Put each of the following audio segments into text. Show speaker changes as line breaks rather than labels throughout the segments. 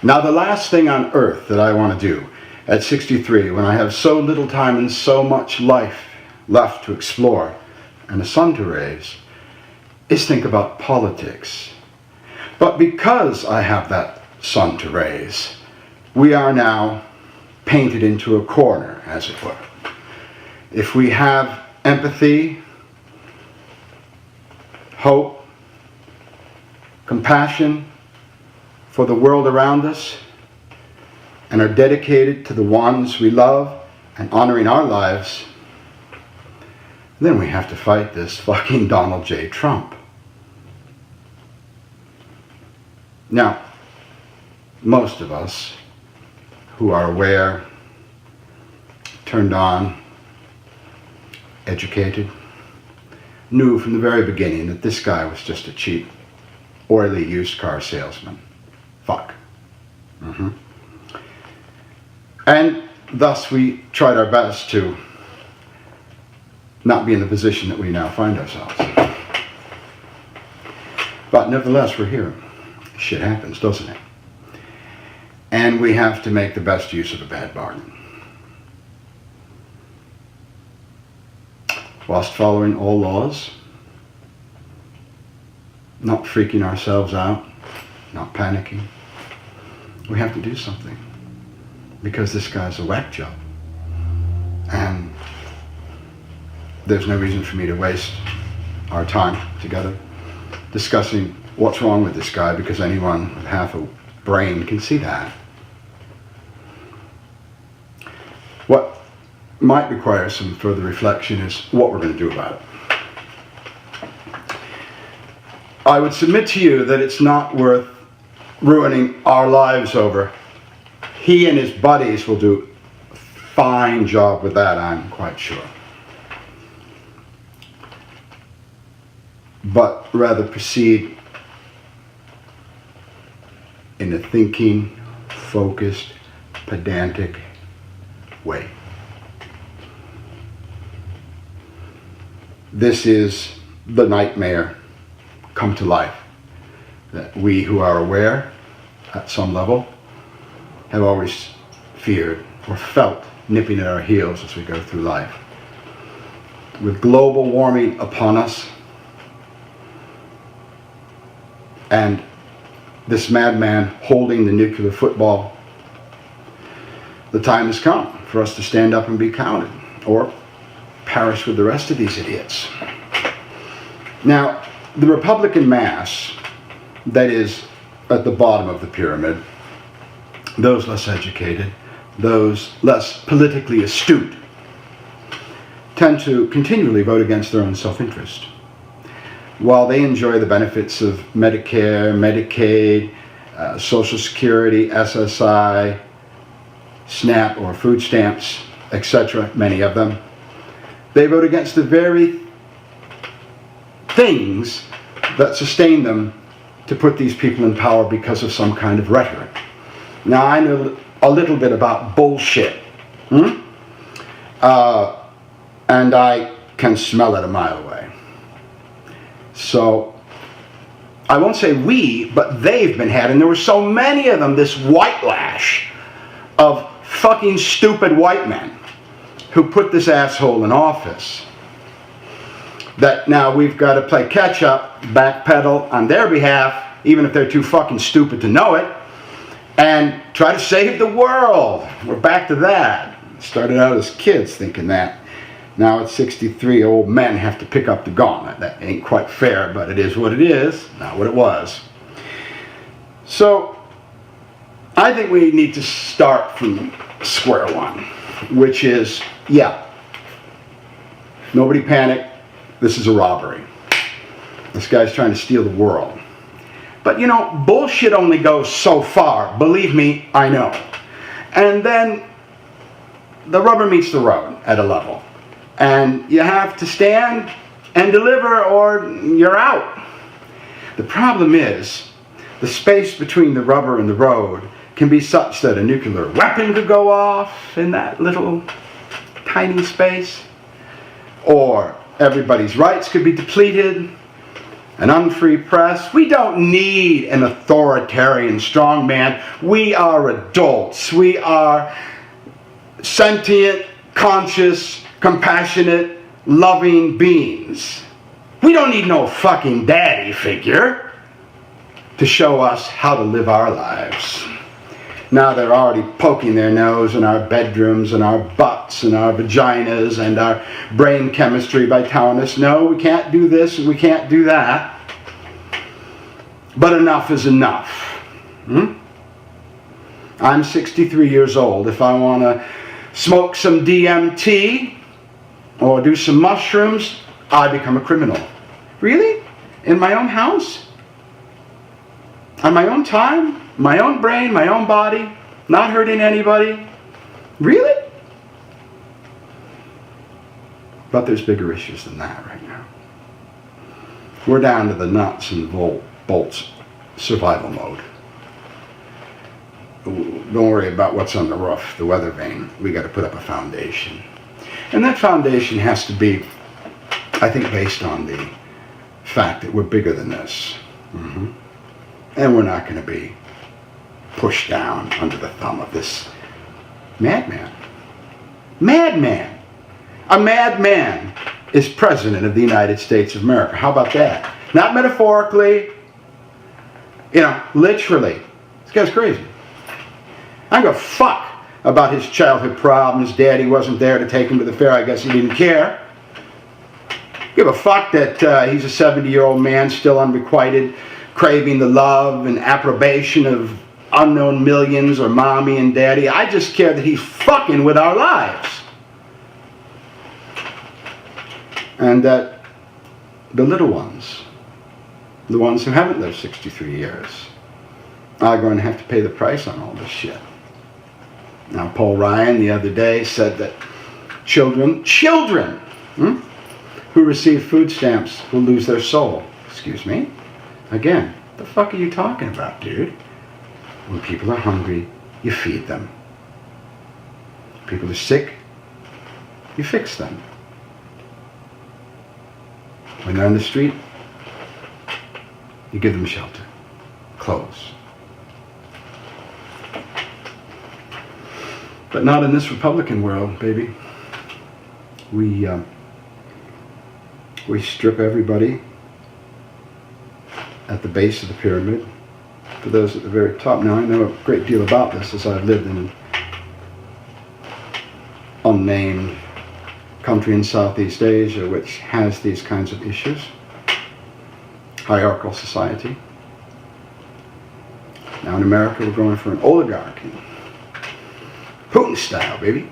Now, the last thing on earth that I want to do at 63, when I have so little time and so much life left to explore and a sun to raise, is think about politics. But because I have that sun to raise, we are now painted into a corner, as it were. If we have empathy, hope, compassion for the world around us, and are dedicated to the ones we love and honoring our lives, then we have to fight this fucking Donald J. Trump. Now, most of us who are aware, turned on, educated, knew from the very beginning that this guy was just a cheap, oily used car salesman. Fuck. And thus we tried our best to not be in the position that we now find ourselves. But nevertheless, we're here. Shit happens, doesn't it? And we have to make the best use of a bad bargain, whilst following all laws, not freaking ourselves out, not panicking. We have to do something, because this guy's a whack job. And there's no reason for me to waste our time together discussing what's wrong with this guy, because anyone with half a brain can see that. What might require some further reflection is what we're going to do about it. I would submit to you that it's not worth ruining our lives over. He and his buddies will do a fine job with that, I'm quite sure. But rather proceed in a thinking, focused, pedantic way. This is the nightmare come to life that we who are aware at some level have always feared or felt nipping at our heels as we go through life. With global warming upon us, and this madman holding the nuclear football, the time has come for us to stand up and be counted, or perish with the rest of these idiots. Now, the Republican mass that is at the bottom of the pyramid, those less educated, those less politically astute, tend to continually vote against their own self-interest. While they enjoy the benefits of Medicare, Medicaid, Social Security, SSI, SNAP or food stamps, etc., many of them, they vote against the very things that sustain them to put these people in power because of some kind of rhetoric. Now, I know a little bit about bullshit, and I can smell it a mile away. So, I won't say we, but they've been had, and there were so many of them, this white lash of fucking stupid white men who put this asshole in office, that now we've got to play catch up, backpedal on their behalf, even if they're too fucking stupid to know it, and try to save the world. We're back to that. Started out as kids thinking that. Now at 63, old men have to pick up the gauntlet. That ain't quite fair, but it is what it is, not what it was. So, I think we need to start from square one, which is, yeah, nobody panic, this is a robbery. This guy's trying to steal the world. But you know, bullshit only goes so far, believe me, I know. And then the rubber meets the road at a level. And you have to stand and deliver or you're out. The problem is, the space between the rubber and the road can be such that a nuclear weapon could go off in that little tiny space, or everybody's rights could be depleted, an unfree press. We don't need an authoritarian strongman. We are adults. We are sentient, conscious, compassionate, loving beings. We don't need no fucking daddy figure to show us how to live our lives. Now they're already poking their nose in our bedrooms and our butts and our vaginas and our brain chemistry by telling us, no, we can't do this and we can't do that. But enough is enough. I'm 63 years old. If I want to smoke some DMT or do some mushrooms, I become a criminal. Really? In my own house? On my own time? My own brain, my own body, not hurting anybody. Really? But there's bigger issues than that right now. We're down to the nuts and bolts survival mode. Don't worry about what's on the roof, the weather vane. We got to put up a foundation. And that foundation has to be, I think, based on the fact that we're bigger than this. And we're not going to be pushed down under the thumb of this madman. Madman! A madman is President of the United States of America. How about that? Not metaphorically, literally. This guy's crazy. I don't give a fuck about his childhood problems. Daddy wasn't there to take him to the fair. I guess he didn't care. Give a fuck that he's a 70-year-old man still unrequited, craving the love and approbation of unknown millions or mommy and daddy. I just care that he's fucking with our lives. And that the little ones, the ones who haven't lived 63 years, are going to have to pay the price on all this shit. Now, Paul Ryan the other day said that children who receive food stamps will lose their soul. Excuse me? Again, the fuck are you talking about, dude? When people are hungry, you feed them. People are sick, you fix them. When they're on the street, you give them shelter, clothes. But not in this Republican world, baby. We strip everybody at the base of the pyramid for those at the very top. Now, I know a great deal about this as I've lived in an unnamed country in Southeast Asia which has these kinds of issues. Hierarchical society. Now in America we're going for an oligarchy. Putin style, baby.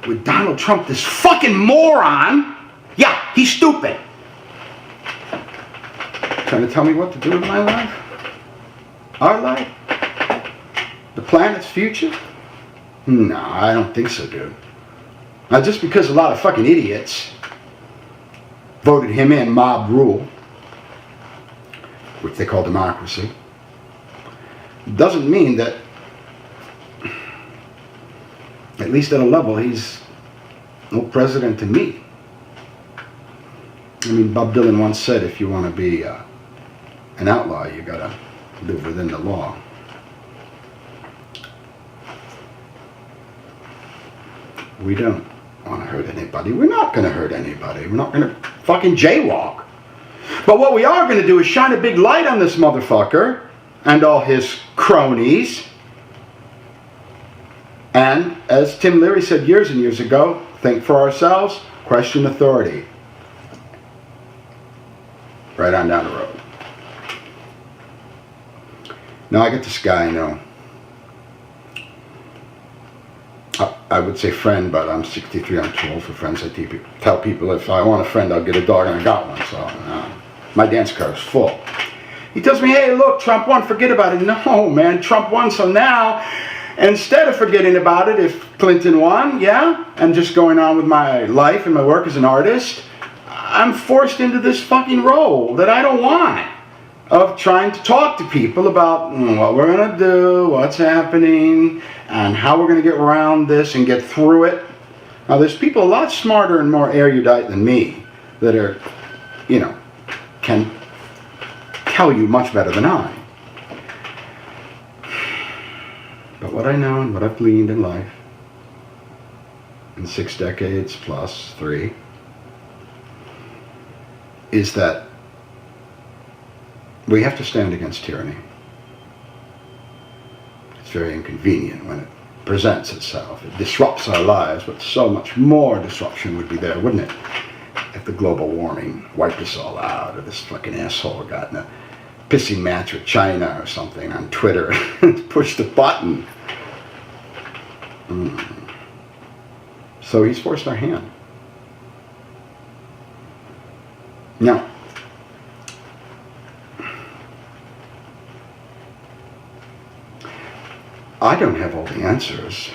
With Donald Trump, this fucking moron. Yeah, he's stupid. Trying to tell me what to do with my life? Our life? The planet's future? No, I don't think so, dude. Now, just because a lot of fucking idiots voted him in, mob rule, which they call democracy, doesn't mean that, at least at a level, he's no president to me. I mean, Bob Dylan once said, if you want to be an outlaw, you gotta live within the law. We don't want to hurt anybody. We're not going to hurt anybody. We're not going to fucking jaywalk. But what we are going to do is shine a big light on this motherfucker and all his cronies. And, as Tim Leary said years and years ago, think for ourselves, question authority. Right on down the road. Now I got this guy I know. I would say friend, but I'm 63, I'm too old for friends. I tell people if I want a friend, I'll get a dog, and I got one, so my dance card is full. He tells me, hey, look, Trump won, forget about it. No, man, Trump won, so now, instead of forgetting about it, if Clinton won, and just going on with my life and my work as an artist, I'm forced into this fucking role that I don't want, of trying to talk to people about what we're going to do, what's happening, and how we're going to get around this and get through it. Now, there's people a lot smarter and more erudite than me that are, can tell you much better than I. But what I know and what I've gleaned in life, in 6 decades plus 3, is that we have to stand against tyranny. It's very inconvenient when it presents itself. It disrupts our lives, but so much more disruption would be there, wouldn't it? If the global warming wiped us all out, or this fucking asshole got in a pissing match with China or something on Twitter and pushed the button. So he's forced our hand. Now, I don't have all the answers.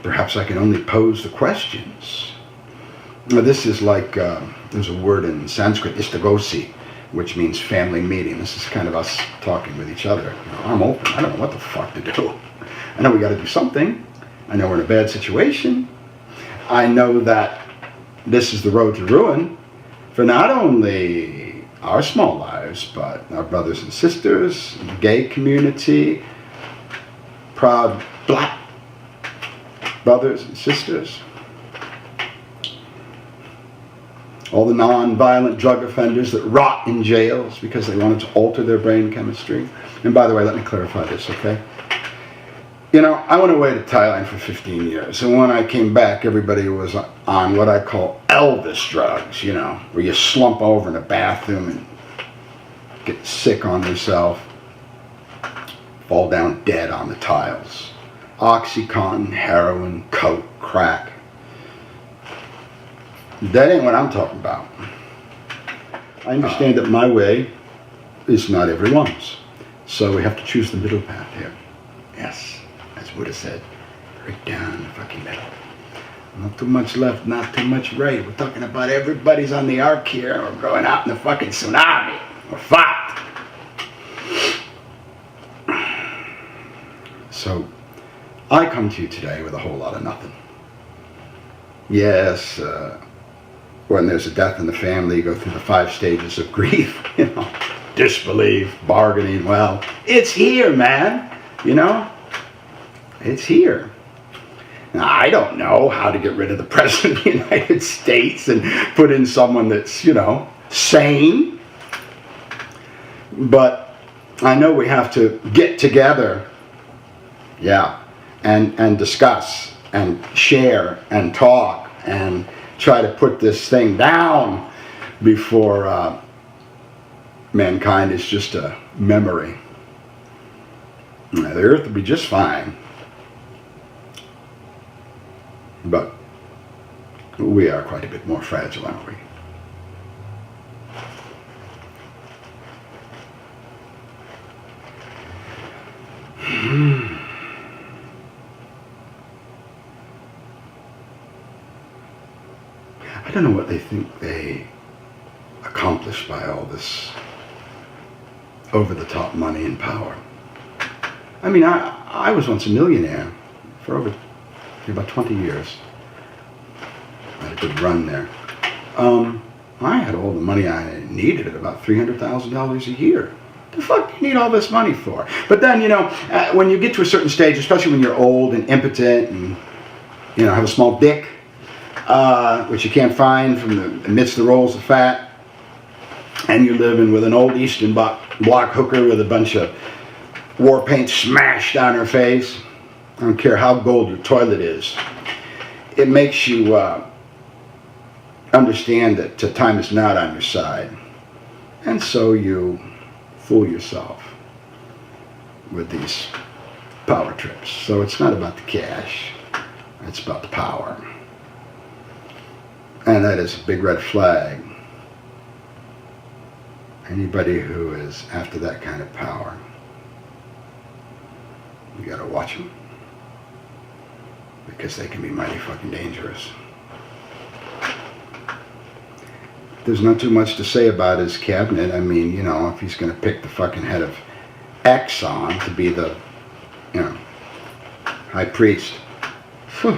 Perhaps I can only pose the questions. Now, this is like, there's a word in Sanskrit, istagosi, which means family meeting. This is kind of us talking with each other. You know, I'm open. I don't know what the fuck to do. I know we got to do something. I know we're in a bad situation. I know that this is the road to ruin for not only our small lives, but our brothers and sisters, the gay community, proud black brothers and sisters, all the non-violent drug offenders that rot in jails because they wanted to alter their brain chemistry. And by the way, let me clarify this, okay? You know, I went away to Thailand for 15 years, and when I came back, everybody was on what I call Elvis drugs, you know, where you slump over in a bathroom and get sick on yourself, fall down dead on the tiles. Oxycontin, heroin, coke, crack. That ain't what I'm talking about. I understand that my way is not everyone's, so we have to choose the middle path here. Yes. As Buddha said, right down the fucking middle. Not too much left, not too much right. We're talking about everybody's on the ark here. We're going out in the fucking tsunami. We're fucked. So, I come to you today with a whole lot of nothing. Yes, when there's a death in the family, you go through the 5 stages of grief. You know, disbelief, bargaining. Well, it's here, man. You know? It's here. Now, I don't know how to get rid of the President of the United States and put in someone that's, you know, sane. But I know we have to get together, yeah, and discuss and share and talk and try to put this thing down before mankind is just a memory. The earth will be just fine. But we are quite a bit more fragile, aren't we? I don't know what they think they accomplish by all this over-the-top money and power. I mean, I was once a millionaire for about 20 years. I had a good run there. I had all the money I needed at about $300,000 a year. The fuck do you need all this money for? But then, you know, when you get to a certain stage, especially when you're old and impotent and, you know, have a small dick, which you can't find from amidst the rolls of fat, and you're living with an old Eastern Bloc hooker with a bunch of war paint smashed on her face, I don't care how gold your toilet is, it makes you understand that time is not on your side. And so you fool yourself with these power trips. So it's not about the cash, it's about the power. And that is a big red flag. Anybody who is after that kind of power, you gotta watch them, because they can be mighty fucking dangerous. There's not too much to say about his cabinet. I mean, you know, if he's gonna pick the fucking head of Exxon to be the, you know, high priest, I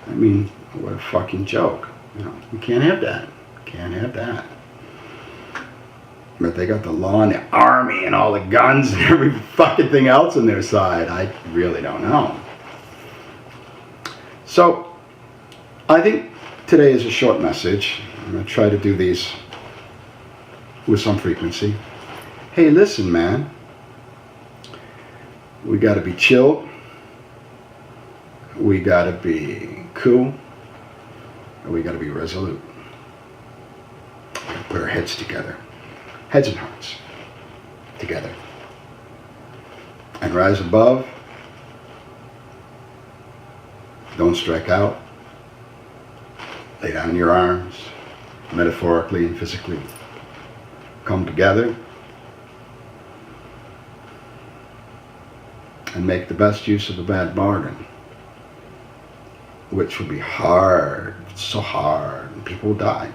mean, what a fucking joke. You know, you can't have that. Can't have that. But they got the law and the army and all the guns and every fucking thing else on their side. I really don't know. So, I think today is a short message. I'm going to try to do these with some frequency. Hey, listen, man. We got to be chill. We got to be cool. And we got to be resolute. Put our heads together. Heads and hearts together. And rise above. Don't strike out. Lay down your arms, metaphorically and physically. Come together. And make the best use of a bad bargain. Which will be hard. It's so hard. And people will die.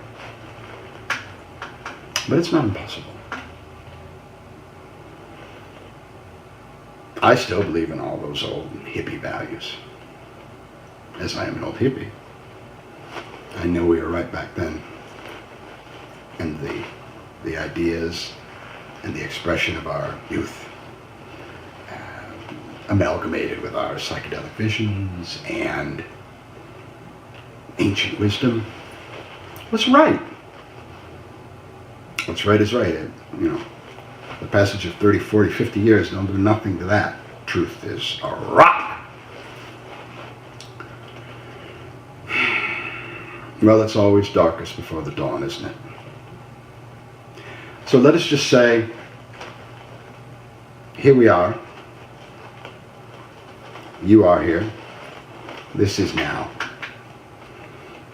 But it's not impossible. I still believe in all those old hippie values. As I am an old hippie. I know we were right back then. And the ideas and the expression of our youth amalgamated with our psychedelic visions and ancient wisdom was right. What's right is right. You know, the passage of 30, 40, 50 years don't do nothing to that. Truth is a rock. Well, it's always darkest before the dawn, isn't it? So let us just say, here we are. You are here. This is now.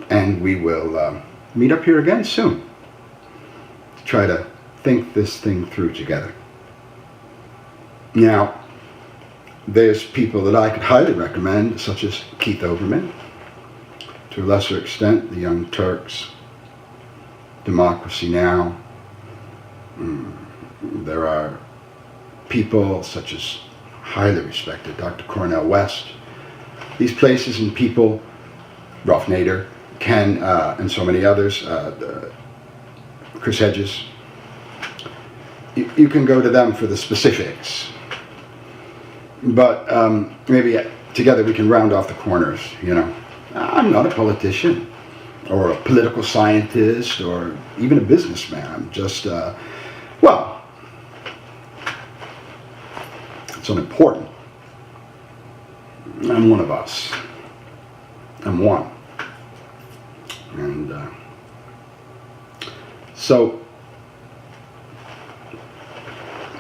And we will meet up here again soon. Try to think this thing through together. Now, there's people that I could highly recommend, such as Keith Olbermann, to a lesser extent, the Young Turks, Democracy Now! There are people such as highly respected Dr. Cornel West. These places and people, Ralph Nader, Ken, and so many others, Chris Hedges, you can go to them for the specifics. But maybe together we can round off the corners, you know. I'm not a politician or a political scientist or even a businessman. I'm just, well, it's unimportant. I'm one of us. I'm one. And so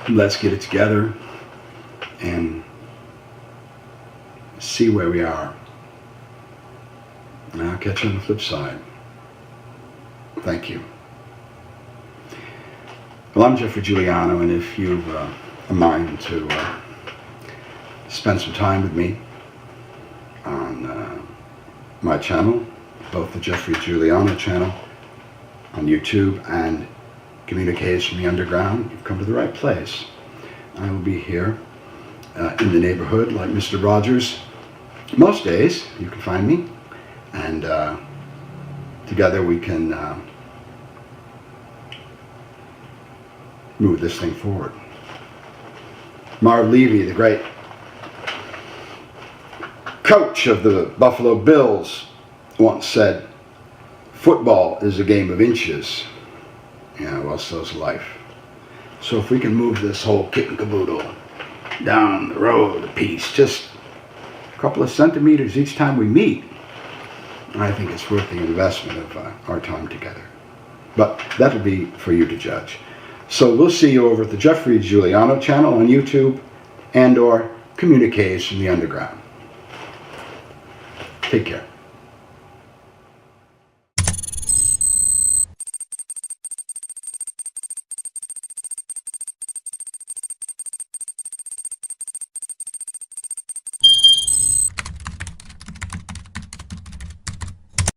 let's get it together and see where we are. And I'll catch you on the flip side. Thank you. Well, I'm Geoffrey Giuliano, and if you've a mind to spend some time with me on my channel, both the Geoffrey Giuliano channel on YouTube and Communiques from the Underground, you've come to the right place. I will be here in the neighborhood like Mr. Rogers. Most days you can find me, and together we can move this thing forward. Marv Levy, the great coach of the Buffalo Bills, once said, "Football is a game of inches." Yeah, well, so's life. So if we can move this whole kit and caboodle down the road a piece, just a couple of centimeters each time we meet, I think it's worth the investment of our time together. But that'll be for you to judge. So we'll see you over at the Geoffrey Giuliano channel on YouTube and or Communiques from the Underground. Take care.